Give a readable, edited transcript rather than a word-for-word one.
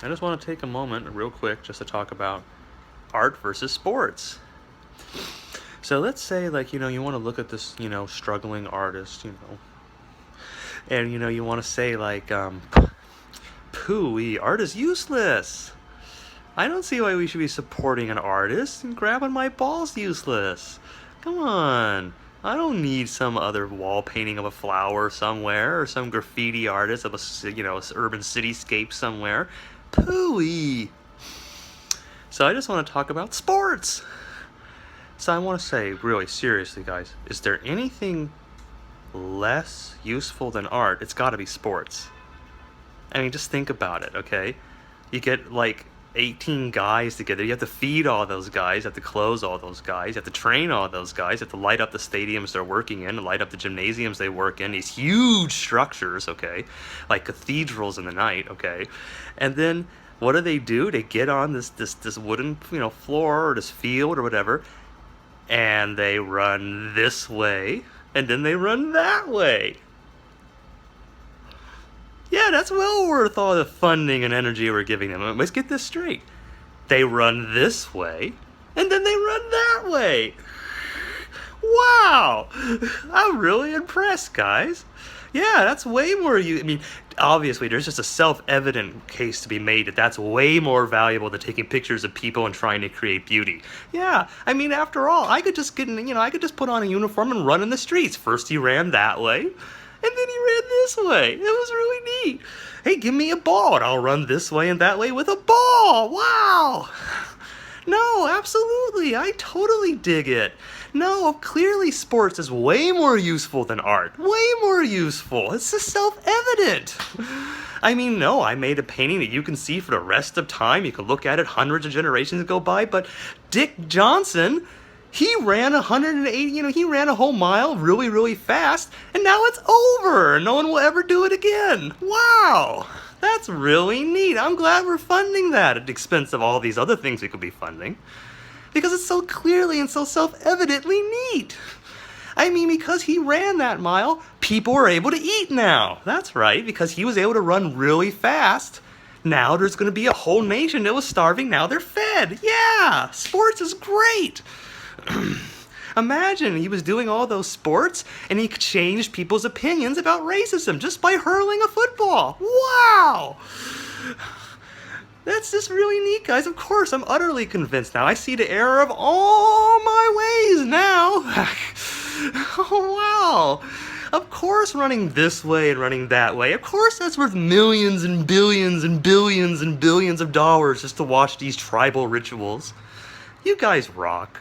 I just want to take a moment real quick just to talk about art versus sports. So let's say, like, you want to look at this, struggling artist, and, you want to say, like, pooey, art is useless. I don't see why we should be supporting an artist, and grabbing my balls useless. Come on. I don't need some other wall painting of a flower somewhere, or some graffiti artist of a, urban cityscape somewhere. Pooey. So I just want to talk about sports. So I want to say, really seriously, guys, is there anything less useful than art? It's got to be sports. I mean, just think about it, okay? You get, like, 18 guys together. You have to feed all those guys. You have to clothe all those guys. You have to train all those guys. You have to light up the stadiums they're working in, light up the gymnasiums they work in. These huge structures, okay? Like cathedrals in the night, okay? And then what do? They get on this wooden, floor or this field or whatever, and they run this way, and then they run that way. Yeah, that's well worth all the funding and energy we're giving them. Let's get this straight. They run this way, and then they run that way. Wow! I'm really impressed, guys. Yeah, that's way more I mean, obviously, there's just a self-evident case to be made that that's way more valuable than taking pictures of people and trying to create beauty. Yeah, I mean, after all, I could just I could just put on a uniform and run in the streets. First he ran that way, and then he ran this way. It was really neat. Hey, give me a ball, and I'll run this way and that way with a ball. Wow! No, absolutely. I totally dig it. No, clearly sports is way more useful than art. Way more useful. It's just self-evident. I mean, no, I made a painting that you can see for the rest of time. You can look at it hundreds of generations go by, but Dick Johnson, he ran 180, he ran a whole mile really, really fast, and now it's over. No one will ever do it again. Wow. That's really neat. I'm glad we're funding that at the expense of all these other things we could be funding. Because it's so clearly and so self-evidently neat. I mean, because he ran that mile, people are able to eat now. That's right, because he was able to run really fast. Now there's going to be a whole nation that was starving. Now they're fed. Yeah, sports is great. Imagine he was doing all those sports and he changed people's opinions about racism just by hurling a football. Wow! That's just really neat, guys. Of course, I'm utterly convinced now. I see the error of all my ways now. Oh, wow. Of course running this way and running that way. Of course that's worth millions and billions and billions and billions of dollars just to watch these tribal rituals. You guys rock.